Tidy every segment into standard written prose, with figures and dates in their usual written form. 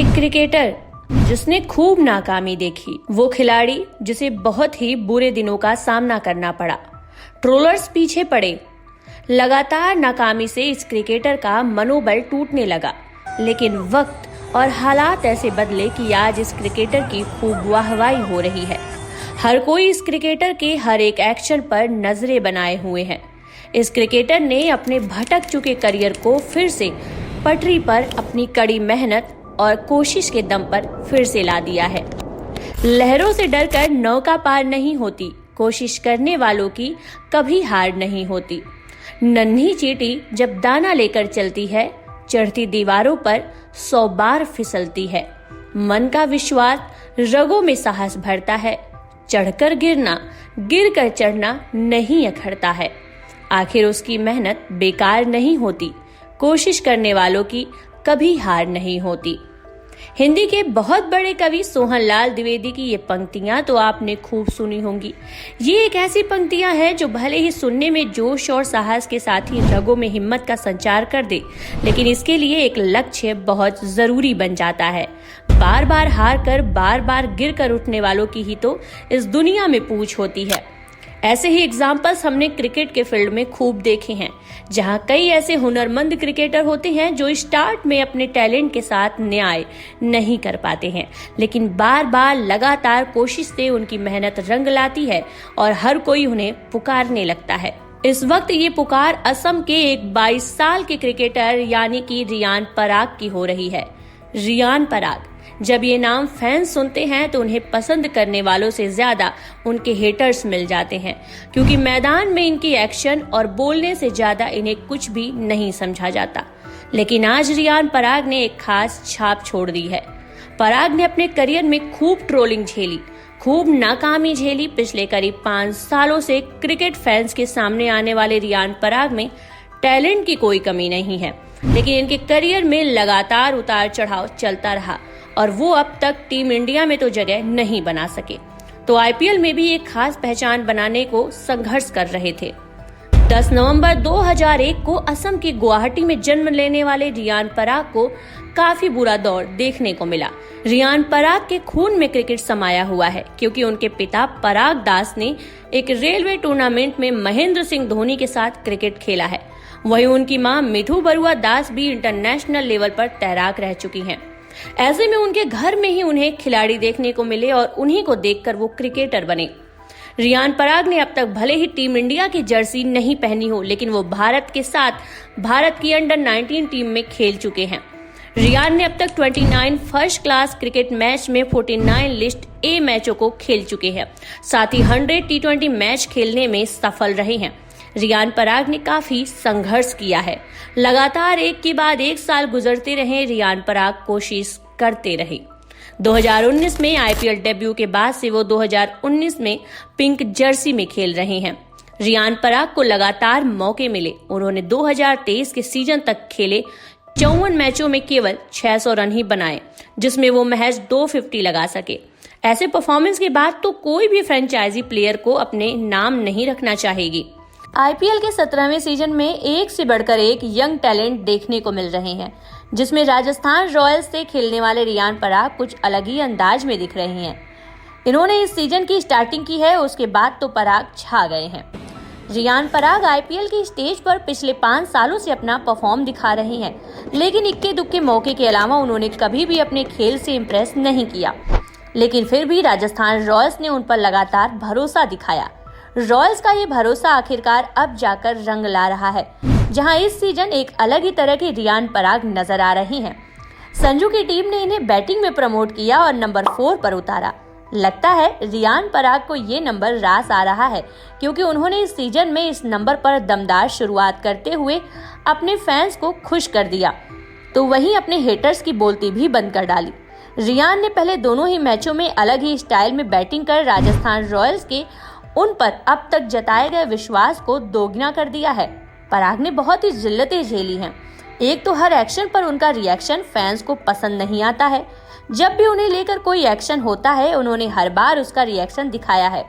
एक क्रिकेटर जिसने खूब नाकामी देखी, वो खिलाड़ी जिसे बहुत ही बुरे दिनों का सामना करना पड़ा। ट्रोलर्स पीछे पड़े। लगातार नाकामी से इस क्रिकेटर का मनोबल टूटने लगा, लेकिन वक्त और हालात ऐसे बदले कि आज इस क्रिकेटर की खूब वाहवाही हो रही है। हर कोई इस क्रिकेटर के हर एक एक्शन पर नजरें बनाए हुए हैं। इस क्रिकेटर ने अपने भटक चुके करियर को फिर से पटरी पर अपनी कड़ी मेहनत और कोशिश के दम पर फिर से ला दिया है। लहरों से डरकर नौका पार नहीं होती, कोशिश करने वालों की कभी हार नहीं होती। नन्ही चींटी जब दाना लेकर चलती है, चढ़ती दीवारों पर 100 बार फिसलती है। मन का विश्वास, रगों में साहस भरता है। चढ़कर गिरना, गिरकर चढ़ना नहीं अखड़ता है। आखिर उसकी मेहनत बेकार नहीं होती, कोशिश करने वालों की कभी हार नहीं होती। हिंदी के बहुत बड़े कवि सोहनलाल द्विवेदी की ये पंक्तियां तो आपने खूब सुनी होंगी। ये एक ऐसी पंक्तियां हैं जो भले ही सुनने में जोश और साहस के साथ ही रगों में हिम्मत का संचार कर दे, लेकिन इसके लिए एक लक्ष्य बहुत जरूरी बन जाता है। बार बार हार कर, बार बार गिर कर उठने वालों की ही तो इस दुनिया में पूछ होती है। ऐसे ही एग्जाम्पल्स हमने क्रिकेट के फील्ड में खूब देखे हैं, जहां कई ऐसे हुनरमंद क्रिकेटर होते हैं जो स्टार्ट में अपने टैलेंट के साथ न्याय नहीं कर पाते हैं, लेकिन बार बार लगातार कोशिश से उनकी मेहनत रंग लाती है और हर कोई उन्हें पुकारने लगता है। इस वक्त ये पुकार असम के एक 22 साल के क्रिकेटर यानी कि रियान पराग की हो रही है। रियान पराग, जब ये नाम फैंस सुनते हैं तो उन्हें पसंद करने वालों से ज्यादा उनके हेटर्स मिल जाते हैं, क्योंकि मैदान में इनकी एक्शन और बोलने से ज्यादा इन्हें कुछ भी नहीं समझा जाता। लेकिन आज रियान पराग ने एक खास छाप छोड़ दी है। पराग ने अपने करियर में खूब ट्रोलिंग झेली, खूब नाकामी झेली। पिछले करीब 5 सालों से क्रिकेट फैंस के सामने आने वाले रियान पराग में टैलेंट की कोई कमी नहीं है, लेकिन इनके करियर में लगातार उतार चढ़ाव चलता रहा और वो अब तक टीम इंडिया में तो जगह नहीं बना सके, तो आईपीएल में भी एक खास पहचान बनाने को संघर्ष कर रहे थे। 10 नवंबर 2001 को असम के गुवाहाटी में जन्म लेने वाले रियान पराग को काफी बुरा दौर देखने को मिला। रियान पराग के खून में क्रिकेट समाया हुआ है, क्योंकि उनके पिता पराग दास ने एक रेलवे टूर्नामेंट में महेंद्र सिंह धोनी के साथ क्रिकेट खेला है। वहीं उनकी मां मिठू बरुआ दास भी इंटरनेशनल लेवल पर तैराक रह चुकी हैं। ऐसे में उनके घर में ही उन्हें खिलाड़ी देखने को मिले और उन्हीं को देखकर वो क्रिकेटर बने। रियान पराग ने अब तक भले ही टीम इंडिया की जर्सी नहीं पहनी हो, लेकिन वो भारत के साथ भारत की अंडर 19 टीम में खेल चुके हैं। रियान ने अब तक 29 फर्स्ट क्लास क्रिकेट मैच में 49 लिस्ट ए मैचों को खेल चुके हैं, साथ ही 100 टी20 मैच खेलने में सफल रहे हैं। रियान पराग ने काफी संघर्ष किया है। लगातार एक के बाद एक साल गुजरते रहे, रियान पराग कोशिश करते रहे। 2019 में आईपीएल डेब्यू के बाद से वो 2019 में पिंक जर्सी में खेल रहे हैं। रियान पराग को लगातार मौके मिले। उन्होंने 2023 के सीजन तक खेले 54 मैचों में केवल 600 रन ही बनाए, जिसमें वो महज 250 लगा सके। ऐसे परफॉर्मेंस के बाद तो कोई भी फ्रेंचाइजी प्लेयर को अपने नाम नहीं रखना चाहेगी। आईपीएल के 17वें सीजन में एक से बढ़कर एक यंग टैलेंट देखने को मिल रहे हैं, जिसमें राजस्थान रॉयल्स से खेलने वाले रियान पराग कुछ अलग ही अंदाज में दिख रहे हैं। इन्होंने इस सीजन की स्टार्टिंग की है, उसके बाद तो पराग छा गए हैं। रियान पराग आईपीएल की स्टेज पर पिछले 5 सालों से अपना परफॉर्म दिखा रहे हैं, लेकिन इक्के दुक्के मौके के अलावा उन्होंने कभी भी अपने खेल से इम्प्रेस नहीं किया। लेकिन फिर भी राजस्थान रॉयल्स ने उन पर लगातार भरोसा दिखाया। रॉयल्स का ये भरोसा आखिरकार अब जाकर रंग ला रहा है, जहां इस सीजन एक अलग ही तरह के रियान पराग नजर आ रहे हैं। संजू की टीम ने इन्हें बैटिंग में प्रमोट किया और नंबर 4 पर उतारा। लगता है रियान पराग को ये नंबर रास आ रहा है, क्योंकि उन्होंने इस सीजन में इस नंबर पर दमदार शुरुआत करते हुए अपने फैंस को खुश कर दिया, तो वहीं अपने हेटर्स की बोलती भी बंद कर डाली। रियान ने पहले दोनों ही मैचों में अलग ही स्टाइल में बैटिंग कर राजस्थान रॉयल्स के उन पर अब तक जताए गए विश्वास को दोगुना कर दिया है। पराग ने बहुत ही जिल्लतें झेली हैं। एक तो हर एक्शन पर उनका रिएक्शन फैंस को पसंद नहीं आता है। जब भी उन्हें लेकर कोई एक्शन होता है, उन्होंने हर बार उसका रिएक्शन दिखाया है।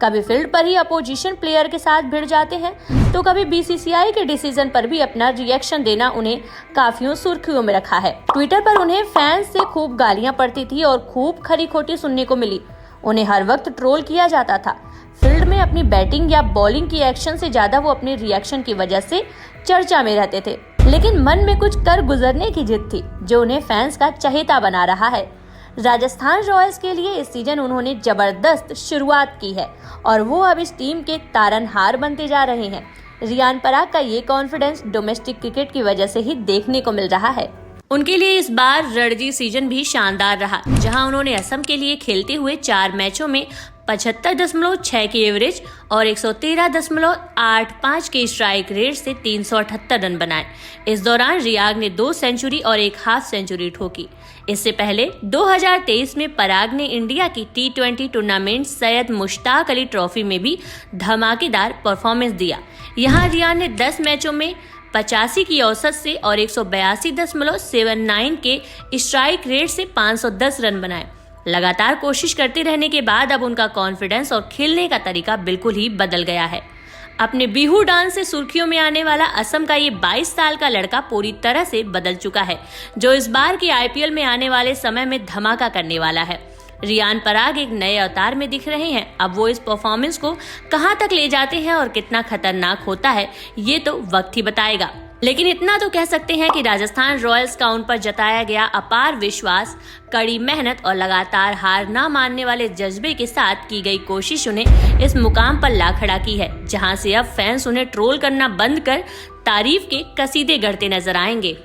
कभी फील्ड पर ही अपोजिशन प्लेयर के साथ भिड़ जाते हैं, तो कभी बीसीसीआई के डिसीजन पर भी अपना रिएक्शन देना उन्हें काफी सुर्खियों में रखा है। ट्विटर पर उन्हें फैंस से खूब गालियां पड़ती थी और खूब खरी खोटी सुनने को मिली। उन्हें हर वक्त ट्रोल किया जाता था। फील्ड में अपनी बैटिंग या बॉलिंग की एक्शन से ज्यादा वो अपने रिएक्शन की वजह से चर्चा में रहते थे। लेकिन मन में कुछ कर गुजरने की जिद थी जो उन्हें फैंस का चहेता बना रहा है। राजस्थान रॉयल्स के लिए इस सीजन उन्होंने जबरदस्त शुरुआत की है और वो अब इस टीम के तारनहार बनते जा रहे हैं। रियान पराग का ये कॉन्फिडेंस डोमेस्टिक क्रिकेट की वजह से ही देखने को मिल रहा है। उनके लिए इस बार रणजी सीजन भी शानदार रहा, जहां उन्होंने असम के लिए खेलते हुए 4 मैचों में 75.6 की एवरेज और 113.85 के स्ट्राइक रेट से 378 रन बनाए। इस दौरान रियाग ने 2 सेंचुरी और 1 हाफ सेंचुरी ठोकी। इससे पहले 2023 में पराग ने इंडिया की T20 tournament Syed Mushtaq Ali trophy में भी धमाकेदार परफॉर्मेंस दिया। यहाँ रियान ने 10 मैचों में 85 की औसत से और 182.79 के स्ट्राइक रेट से 510 रन बनाए। लगातार कोशिश करते रहने के बाद अब उनका कॉन्फिडेंस और खेलने का तरीका बिल्कुल ही बदल गया है। अपने बिहू डांस से सुर्खियों में आने वाला असम का ये 22 साल का लड़का पूरी तरह से बदल चुका है, जो इस बार के आईपीएल में आने वाले समय में धमाका करने वाला है। रियान पराग एक नए अवतार में दिख रहे हैं। अब वो इस परफॉर्मेंस को कहां तक ले जाते हैं और कितना खतरनाक होता है, ये तो वक्त ही बताएगा। लेकिन इतना तो कह सकते हैं कि राजस्थान रॉयल्स का उन पर जताया गया अपार विश्वास, कड़ी मेहनत और लगातार हार ना मानने वाले जज्बे के साथ की गई कोशिश उन्हें इस मुकाम पर ला खड़ा की है, जहां से अब फैंस उन्हें ट्रोल करना बंद कर तारीफ के कसीदे गढ़ते नजर आएंगे।